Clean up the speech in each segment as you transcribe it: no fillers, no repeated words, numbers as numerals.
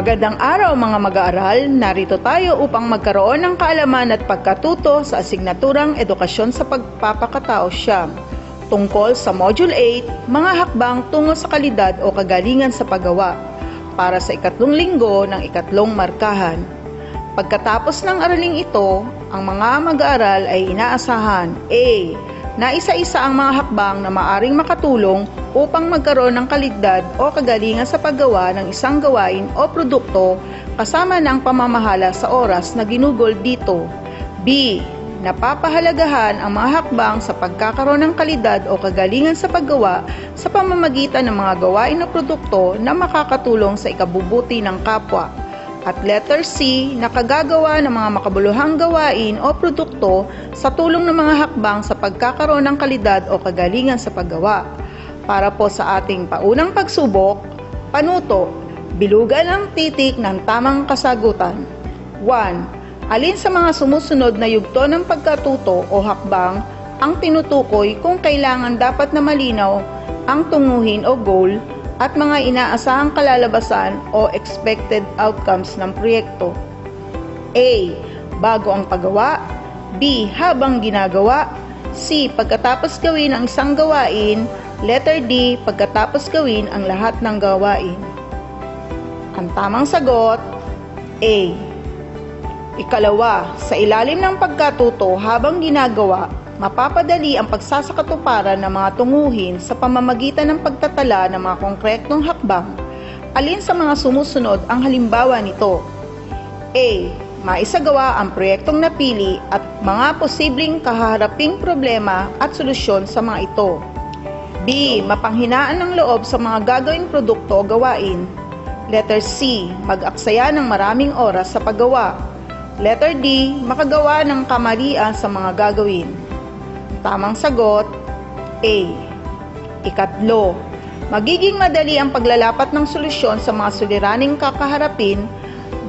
Magandang araw mga mag-aaral, narito tayo upang magkaroon ng kaalaman at pagkatuto sa asignaturang Edukasyon sa Pagpapakatao Siyam, tungkol sa Module 8, mga hakbang tungo sa kalidad o kagalingan sa paggawa, para sa ikatlong linggo ng ikatlong markahan. Pagkatapos ng araling ito, ang mga mag-aaral ay inaasahan: A. Na isa-isa ang mga hakbang na maaring makatulong upang magkaroon ng kalidad o kagalingan sa paggawa ng isang gawain o produkto kasama ng pamamahala sa oras na ginugol dito. B. Napapahalagahan ang mga hakbang sa pagkakaroon ng kalidad o kagalingan sa paggawa sa pamamagitan ng mga gawain o produkto na makakatulong sa ikabubuti ng kapwa. At letter C, nakagagawa ng mga makabuluhang gawain o produkto sa tulong ng mga hakbang sa pagkakaroon ng kalidad o kagalingan sa paggawa. Para po sa ating paunang pagsubok, panuto, bilugan ang titik ng tamang kasagutan. 1. Alin sa mga sumusunod na yugto ng pagkatuto o hakbang ang tinutukoy kung kailangan dapat na malinaw ang tunguhin o goal at mga inaasahang kalalabasan o expected outcomes ng proyekto? A. Bago ang paggawa. B. Habang ginagawa. C. Pagkatapos gawin ang isang gawain. Letter D. Pagkatapos gawin ang lahat ng gawain. Ang tamang sagot, A. Ikalawa, sa ilalim ng pagkatuto habang ginagawa, mapapadali ang pagsasakatuparan ng mga tunguhin sa pamamagitan ng pagtatala ng mga konkretong hakbang. Alin sa mga sumusunod ang halimbawa nito? A. Maisagawa ang proyektong napili at mga posibleng kahaharaping problema at solusyon sa mga ito. B. Mapanghinaan ng loob sa mga gagawing produkto o gawain. Letter C. Mag-aksaya ng maraming oras sa paggawa. Letter D. Makagawa ng kamalian sa mga gagawin. Tamang sagot, A. Ikatlo, magiging madali ang paglalapat ng solusyon sa mga suliraning kakaharapin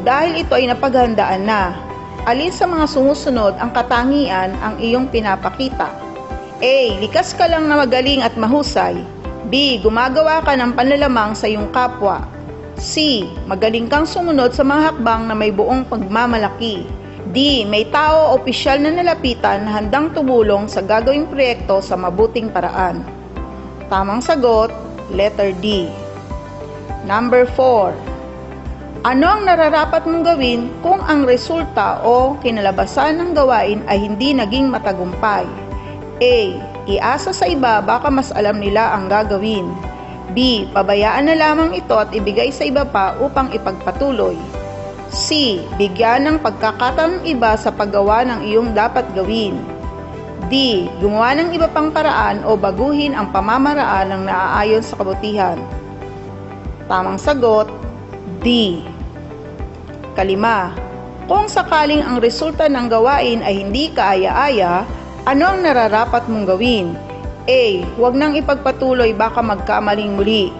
dahil ito ay napaghandaan na. Alin sa mga sumusunod ang katangian ang iyong pinapakita? A. Likas ka lang na magaling at mahusay. B. Gumagawa ka ng panlalamang sa iyong kapwa. C. Magaling kang sumunod sa mga hakbang na may buong pagmamalaki. D. May tao o opisyal na nalapitan na handang tumulong sa gagawing proyekto sa mabuting paraan. Tamang sagot, letter D. Number 4. Ano ang nararapat mong gawin kung ang resulta o kinalabasan ng gawain ay hindi naging matagumpay? A. Iasa sa iba baka mas alam nila ang gagawin. B. Pabayaan na lamang ito at ibigay sa iba pa upang ipagpatuloy. C. Bigyan ng pagkakataon iba sa paggawa ng iyong dapat gawin. D. Gumawa ng iba pang paraan o baguhin ang pamamaraan ng naaayon sa kabutihan. Tamang sagot, D. Kalima, kung sakaling ang resulta ng gawain ay hindi kaaya-aya, ano ang nararapat mong gawin? A. Huwag nang ipagpatuloy baka magkamaling muli.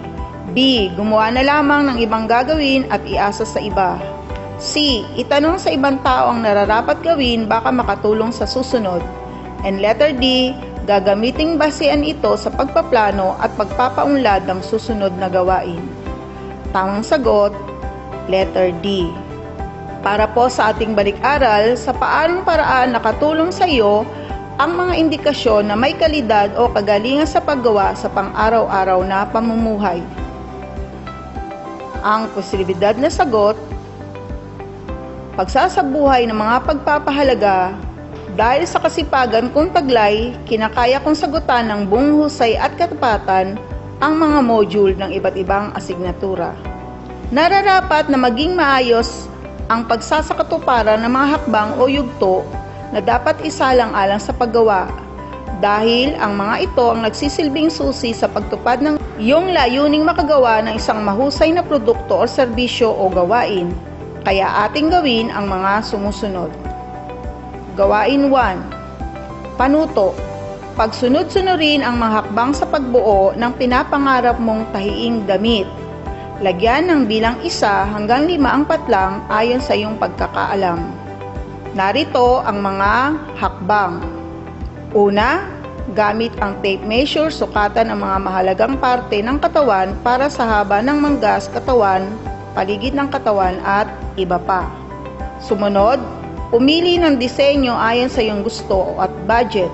B. Gumawa na lamang ng ibang gagawin at iasa sa iba. C. Itanong sa ibang tao ang nararapat gawin baka makatulong sa susunod. And letter D. Gagamiting basehan ito sa pagpaplano at pagpapaunlad ng susunod na gawain. Tamang sagot, letter D. Para po sa ating balik-aral, sa paanong paraan nakatulong sa iyo ang mga indikasyon na may kalidad o kagalingan sa paggawa sa pang-araw-araw na pamumuhay? Ang posibilidad na sagot, pagsasabuhay ng mga pagpapahalaga. Dahil sa kasipagan kong taglay, kinakaya kong sagutan ng buong husay at katapatan ang mga module ng iba't ibang asignatura. Nararapat na maging maayos ang pagsasakatuparan ng mga hakbang o yugto na dapat isalang-alang sa paggawa dahil ang mga ito ang nagsisilbing susi sa pagtupad ng iyong layuning makagawa ng isang mahusay na produkto o serbisyo o gawain. Kaya ating gawin ang mga sumusunod. Gawain 1. Panuto. Pagsunod-sunurin ang mga hakbang sa pagbuo ng pinapangarap mong tahiing damit. Lagyan ng bilang 1 hanggang 5 ang patlang ayon sa iyong pagkakaalam. Narito ang mga hakbang. Una, gamit ang tape measure, sukatan ang mga mahalagang parte ng katawan para sa haba ng manggas katawan paligid ng katawan at iba pa. Sumunod, pumili ng disenyo ayon sa iyong gusto at budget.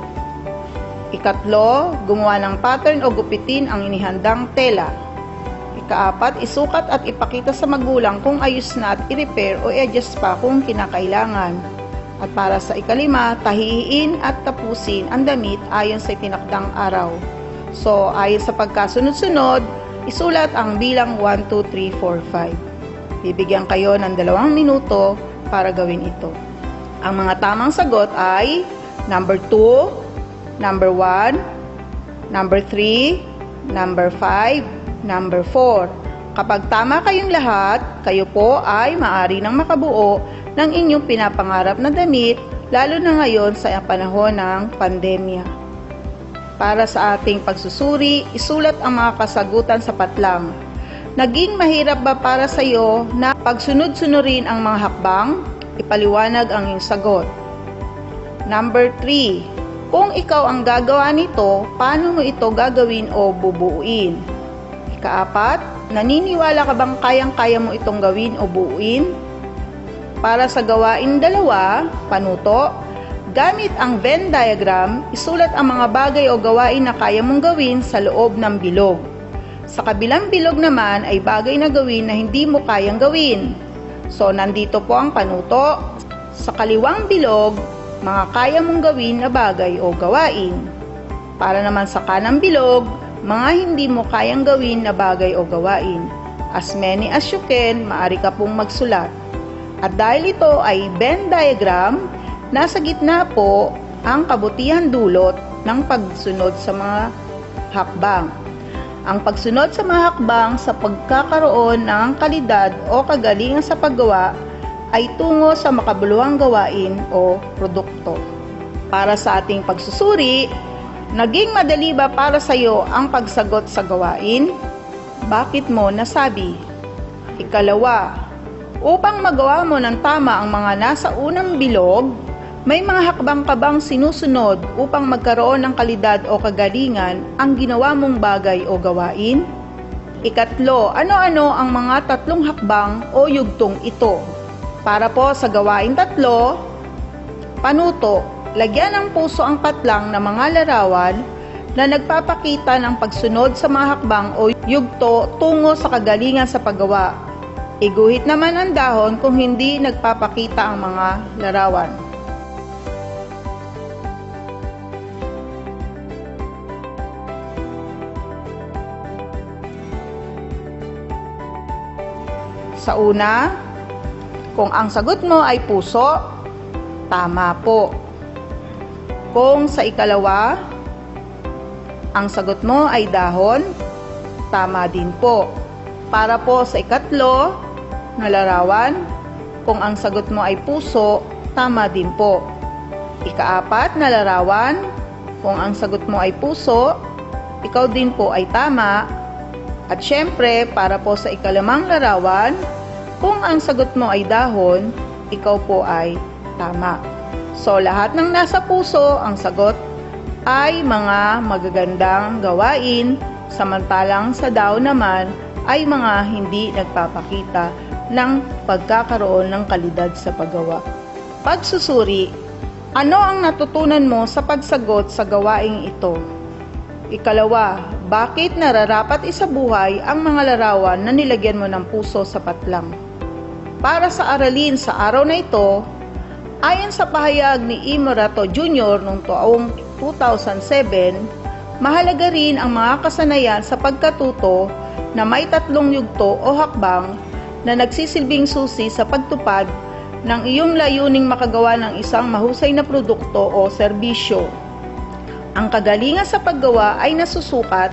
Ikatlo, gumawa ng pattern o gupitin ang inihandang tela. Ikaapat, isukat at ipakita sa magulang kung ayos na at i-repair o i-adjust pa kung kinakailangan. At para sa ikalima, tahiin at tapusin ang damit ayon sa tinakdang araw. So, ayon sa pagkasunod-sunod, isulat ang bilang 1, 2, 3, 4, 5. Bibigyan kayo ng 2 minuto para gawin ito. Ang mga tamang sagot ay number 2, number 1, number 3, number 5, number 4. Kapag tama kayong lahat, kayo po ay maaari nang makabuo ng inyong pinapangarap na damit, lalo na ngayon sa panahon ng pandemya. Para sa ating pagsusuri, isulat ang mga kasagutan sa patlang. Naging mahirap ba para sa iyo na pagsunod-sunurin ang mga hakbang? Ipaliwanag ang iyong sagot. Number 3. Kung ikaw ang gagawa nito, paano mo ito gagawin o bubuuin? Ikaapat, naniniwala ka bang kayang-kaya mo itong gawin o buuin? Para sa gawain 2, panuto, gamit ang Venn diagram, isulat ang mga bagay o gawain na kaya mong gawin sa loob ng bilog. Sa kabilang bilog naman ay bagay na gawin na hindi mo kayang gawin. So, nandito po ang panuto. Sa kaliwang bilog, mga kaya mong gawin na bagay o gawain. Para naman sa kanang bilog, mga hindi mo kayang gawin na bagay o gawain. As many as you can, maaari ka pong magsulat. At dahil ito ay Venn diagram, nasa gitna po ang kabutihan dulot ng pagsunod sa mga hakbang. Ang pagsunod sa mga hakbang sa pagkakaroon ng kalidad o kagalingan sa paggawa ay tungo sa makabuluhang gawain o produkto. Para sa ating pagsusuri, naging madali ba para sa iyo ang pagsagot sa gawain? Bakit mo nasabi? Ikalawa, upang magawa mo ng tama ang mga nasa unang bilog, may mga hakbang ka bang sinusunod upang magkaroon ng kalidad o kagalingan ang ginawa mong bagay o gawain? Ikatlo, ano-ano ang mga 3 hakbang o yugtong ito? Para po sa gawain 3, panuto, lagyan ng puso ang patlang ng mga larawan na nagpapakita ng pagsunod sa mga hakbang o yugto tungo sa kagalingan sa paggawa. Iguhit naman ang dahon kung hindi nagpapakita ang mga larawan. Sa una, kung ang sagot mo ay puso, tama po. Kung sa ikalawa, ang sagot mo ay dahon, tama din po. Para po sa ikatlo na larawan, kung ang sagot mo ay puso, tama din po. Ikaapat na larawan, kung ang sagot mo ay puso, ikaw din po ay tama. At syempre, para po sa ikalimang larawan, kung ang sagot mo ay dahon, ikaw po ay tama. So, lahat ng nasa puso, ang sagot ay mga magagandang gawain, samantalang sa dahon naman ay mga hindi nagpapakita ng pagkakaroon ng kalidad sa paggawa. Pagsusuri, ano ang natutunan mo sa pagsagot sa gawaing ito? Ikalawa, bakit nararapat isabuhay ang mga larawan na nilagyan mo ng puso sa patlang? Para sa aralin sa araw na ito, ayon sa pahayag ni E. Morato Jr. noong taong 2007, mahalaga rin ang mga kasanayan sa pagkatuto na may 3 yugto o hakbang na nagsisilbing susi sa pagtupad ng iyong layuning makagawa ng isang mahusay na produkto o serbisyo. Ang kagalingan sa paggawa ay nasusukat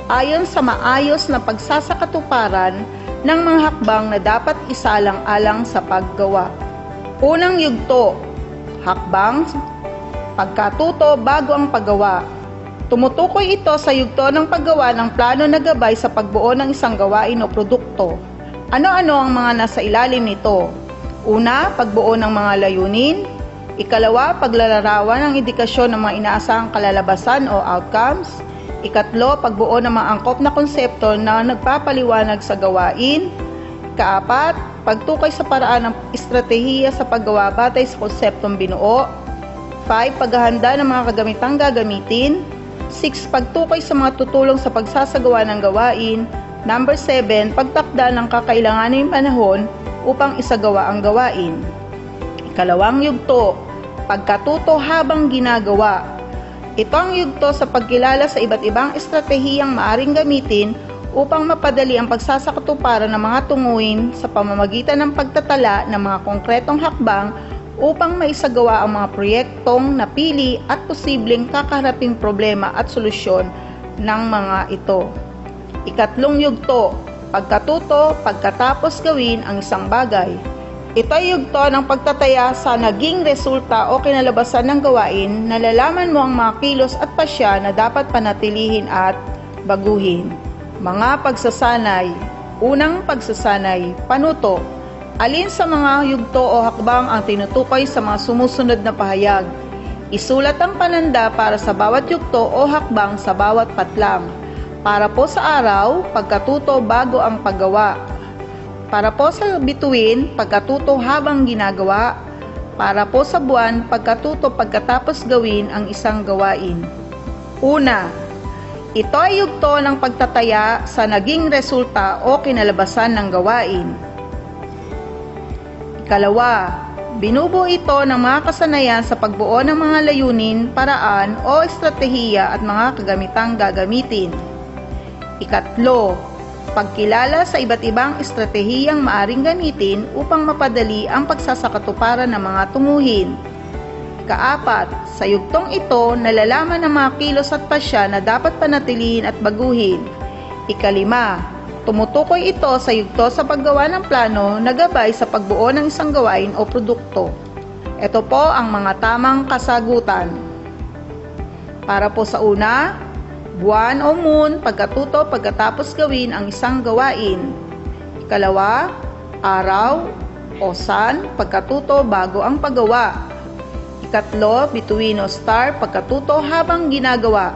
ayon sa maayos na pagsasakatuparan ng mga hakbang na dapat isalang-alang sa paggawa. Unang yugto, hakbang, pagkatuto bago ang paggawa. Tumutukoy ito sa yugto ng paggawa ng plano na gabay sa pagbuo ng isang gawain o produkto. Ano-ano ang mga nasa ilalim nito? Una, pagbuo ng mga layunin. Ikalawa, paglalarawan ng indikasyon ng mga inaasahang kalalabasan o outcomes. Ikatlo, pagbuo ng mga angkop na konsepto na nagpapaliwanag sa gawain. Ikaapat, pagtukay sa paraan ng estratehiya sa paggawa batay sa konseptong binuo. 5. Paghahanda ng mga kagamitang gagamitin. 6. Pagtukay sa mga tutulong sa pagsasagawa ng gawain. Number 7. Pagtakda ng kakailanganing panahon upang isagawa ang gawain. Ikalawang yugto, pagkatuto habang ginagawa. Ito ang yugto sa pagkilala sa iba't ibang estratehiyang maaring gamitin upang mapadali ang pagsasakatuparan ng mga tunguhin sa pamamagitan ng pagtatala ng mga konkretong hakbang upang maisagawa ang mga proyektong napili at posibleng kakaharaping problema at solusyon ng mga ito. Ikatlong yugto, pagkatuto pagkatapos gawin ang isang bagay. Ito ay yugto ng pagtataya sa naging resulta o kinalabasan ng gawain. Nalalaman mo ang mga kilos at pasya na dapat panatilihin at baguhin. Mga pagsasanay. Unang pagsasanay, panuto. Alin sa mga yugto o hakbang ang tinutukoy sa mga sumusunod na pahayag? Isulat ang pananda para sa bawat yugto o hakbang sa bawat patlang. Para po sa araw, pagkatuto bago ang paggawa. Para po sa bituin, pagkatuto habang ginagawa. Para po sa buwan, pagkatuto pagkatapos gawin ang isang gawain. Una, ito ay yugto ng pagtataya sa naging resulta o kinalabasan ng gawain. Ikalawa, binubuo ito ng mga kasanayan sa pagbuo ng mga layunin, paraan o estratehiya at mga kagamitang gagamitin. Ikatlo, pagkilala sa iba't ibang estratehiyang maaring gamitin upang mapadali ang pagsasakatuparan ng mga tunguhin. Ikaapat, sa yugtong ito, nalalaman ng mga kilos at pasya na dapat panatilihin at baguhin. Ikalima, tumutukoy ito sa yugto sa paggawa ng plano na gabay sa pagbuo ng isang gawain o produkto. Ito po ang mga tamang kasagutan. Para po sa una, buwan o moon, pagkatuto pagkatapos gawin ang isang gawain. Ikalawa, araw o sun, pagkatuto bago ang paggawa. Ikatlo, bituin o star, pagkatuto habang ginagawa.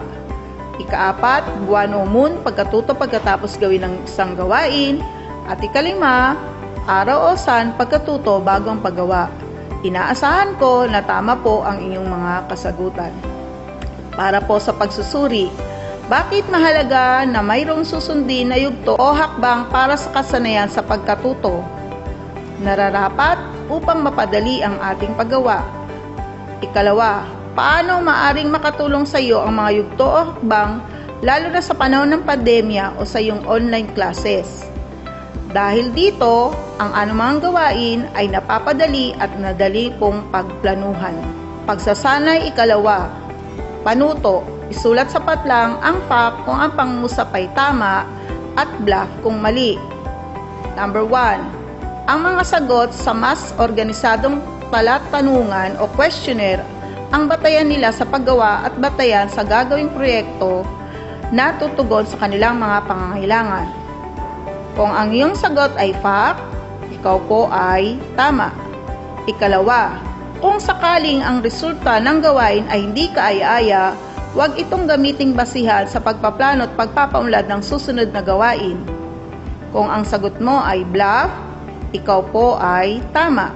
Ikaapat, buwan o moon, pagkatuto pagkatapos gawin ang isang gawain. At ikalima, araw o sun, pagkatuto bago ang paggawa. Inaasahan ko na tama po ang inyong mga kasagutan. Para po sa pagsusuri, bakit mahalaga na mayroong susundin na yugto o hakbang para sa kasanayan sa pagkatuto? Nararapat upang mapadali ang ating paggawa. Ikalawa, paano maaring makatulong sa iyo ang mga yugto o hakbang lalo na sa panahon ng pandemya o sa iyong online classes? Dahil dito, ang anumang gawain ay napapadali at nadali pong pagplanuhan. Pagsasanay ikalawa, panuto, isulat sa patlang ang fact kung ang pangusap ay tama at bluff kung mali. Number 1, ang mga sagot sa mas organisadong palatanungan o questionnaire ang batayan nila sa paggawa at batayan sa gagawing proyekto na tutugon sa kanilang mga pangangailangan. Kung ang iyong sagot ay fact, ikaw po ay tama. Ikalawa, kung sakaling ang resulta ng gawain ay hindi kaaya-aya, huwag itong gamiting basihan sa pagpaplano at pagpapaunlad ng susunod na gawain. Kung ang sagot mo ay bluff, ikaw po ay tama.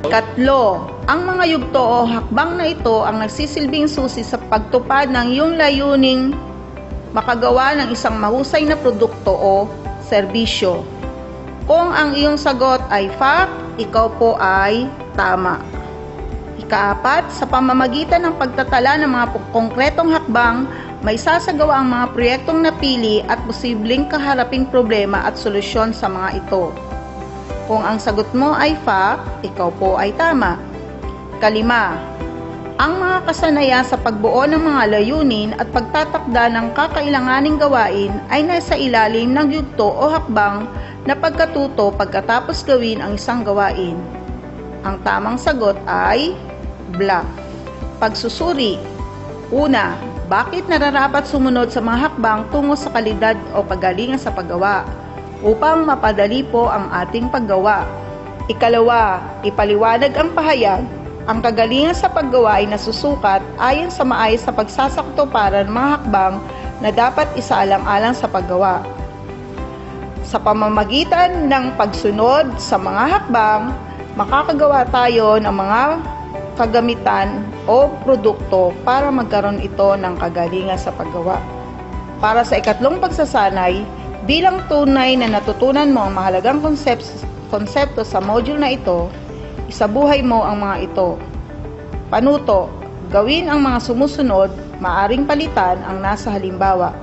Ikatlo, ang mga yugto o hakbang na ito ang nagsisilbing susi sa pagtupad ng iyong layuning makagawa ng isang mahusay na produkto o serbisyo. Kung ang iyong sagot ay fact, ikaw po ay tama. Ikaapat, sa pamamagitan ng pagtatala ng mga konkretong hakbang, may sasagawa ang mga proyektong napili at posibleng kaharaping problema at solusyon sa mga ito. Kung ang sagot mo ay fact, ikaw po ay tama. Kalima, ang mga kasanayan sa pagbuo ng mga layunin at pagtatakda ng kakailanganing gawain ay nasa ilalim ng yugto o hakbang na pagkatuto pagkatapos gawin ang isang gawain. Ang tamang sagot ay bluff. Pagsusuri. Una, bakit nararapat sumunod sa mga hakbang tungo sa kalidad o kagalingan sa paggawa upang mapadali po ang ating paggawa? Ikalawa, ipaliwanag ang pahayag. Ang kagalingan sa paggawa ay nasusukat ayon sa maayos na pagsasakatuparan ng mga hakbang na dapat isaalang-alang sa paggawa. Sa pamamagitan ng pagsunod sa mga hakbang, makakagawa tayo ng mga kagamitan o produkto para magkaroon ito ng kagalingan sa paggawa. Para sa ikatlong pagsasanay, bilang tunay na natutunan mo ang mahalagang konsepto sa module na ito, isabuhay mo ang mga ito. Panuto, gawin ang mga sumusunod, maaring palitan ang nasa halimbawa.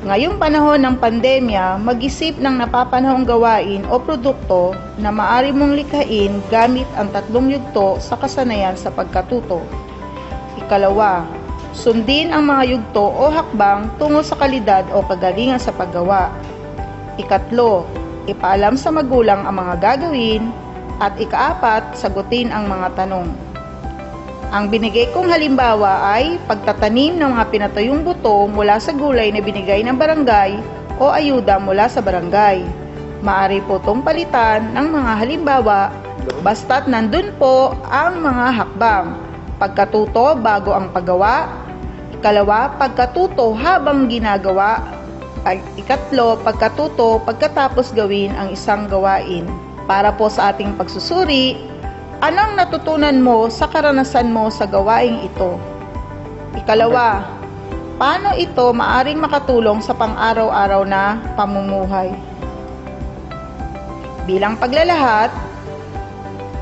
Ngayong panahon ng pandemya, mag-isip ng napapanahong gawain o produkto na maaari mong likhain gamit ang tatlong yugto sa kasanayan sa pagkatuto. Ikalawa, sundin ang mga yugto o hakbang tungo sa kalidad o kagalingan sa paggawa. Ikatlo, ipaalam sa magulang ang mga gagawin. At ikaapat, sagutin ang mga tanong. Ang binigay kong halimbawa ay pagtatanim ng mga pinatayong buto mula sa gulay na binigay ng barangay o ayuda mula sa barangay. Maaari po itong palitan ng mga halimbawa basta't nandun po ang mga hakbang. Pagkatuto bago ang paggawa. Ikalawa, pagkatuto habang ginagawa. Ikatlo, pagkatuto pagkatapos gawin ang isang gawain. Para po sa ating pagsusuri, anong natutunan mo sa karanasan mo sa gawaing ito? Ikalawa, paano ito maaring makatulong sa pang-araw-araw na pamumuhay? Bilang paglalahat,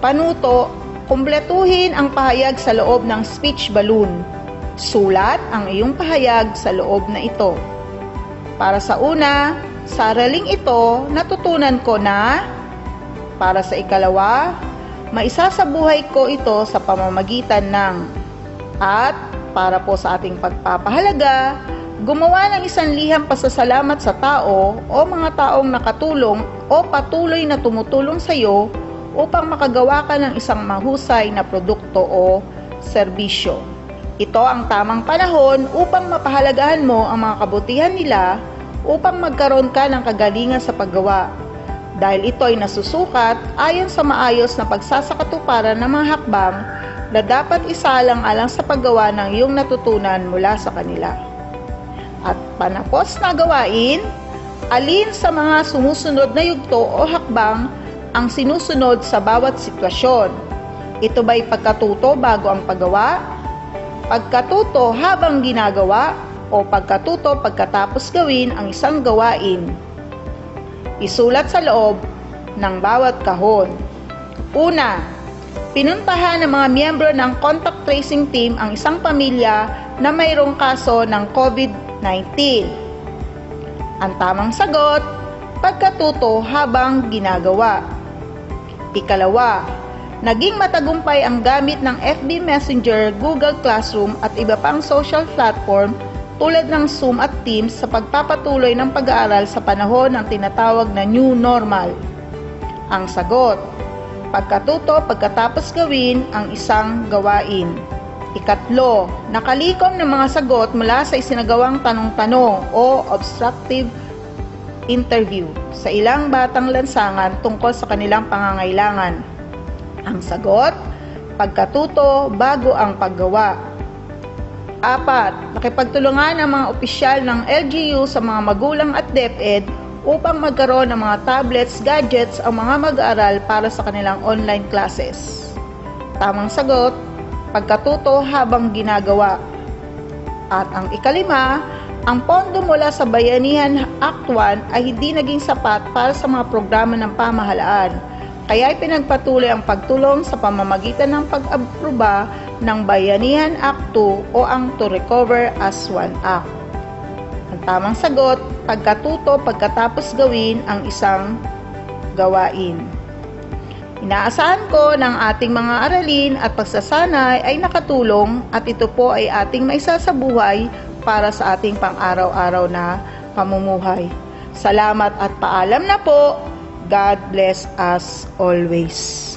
panuto, kumpletuhin ang pahayag sa loob ng speech balloon. Sulat ang iyong pahayag sa loob na ito. Para sa una, sa araling ito, natutunan ko na. Para sa ikalawa, maisasabuhay ko ito sa pamamagitan ng. At para po sa ating pagpapahalaga, gumawa ng isang liham pasasalamat sa tao o mga taong nakatulong o patuloy na tumutulong sa iyo upang makagawa ka ng isang mahusay na produkto o serbisyo. Ito ang tamang panahon upang mapahalagahan mo ang mga kabutihan nila upang magkaroon ka ng kagalingan sa paggawa. Dahil ito ay nasusukat ayon sa maayos na pagsasakatuparan ng mga hakbang na dapat isalang-alang sa paggawa ng iyong natutunan mula sa kanila. At panapos na gawain, alin sa mga sumusunod na yugto o hakbang ang sinusunod sa bawat sitwasyon? Ito ba'y pagkatuto bago ang paggawa? Pagkatuto habang ginagawa? O pagkatuto pagkatapos gawin ang isang gawain? Isulat sa loob ng bawat kahon. Una, pinuntahan ng mga miyembro ng contact tracing team ang isang pamilya na mayroong kaso ng COVID-19. Ang tamang sagot, pagkatuto habang ginagawa. Ikalawa, naging matagumpay ang gamit ng FB Messenger, Google Classroom at iba pang social platform tulad ng Zoom at Teams sa pagpapatuloy ng pag-aaral sa panahon ng tinatawag na New Normal. Ang sagot, pagkatuto pagkatapos gawin ang isang gawain. Ikatlo, nakalikom ng mga sagot mula sa isinagawang tanong-tanong o obstructive interview sa ilang batang lansangan tungkol sa kanilang pangangailangan. Ang sagot, pagkatuto bago ang paggawa. Apat, nakipagtulungan ang mga opisyal ng LGU sa mga magulang at DepEd upang magkaroon ng mga tablets, gadgets ang mga mag-aaral para sa kanilang online classes. Tamang sagot, pagkatuto habang ginagawa. At ang ikalima, ang pondo mula sa Bayanihan Act 1 ay hindi naging sapat para sa mga programa ng pamahalaan. Kaya pinagpatuloy ang pagtulong sa pamamagitan ng pag-aproba ng Bayanihan Act 2 o ang To Recover as One Act. Ang tamang sagot, pagkatuto pagkatapos gawin ang isang gawain. Inaasahan ko ng ating mga aralin at pagsasanay ay nakatulong at ito po ay ating maisasabuhay para sa ating pang-araw-araw na pamumuhay. Salamat at paalam na po. God bless us always.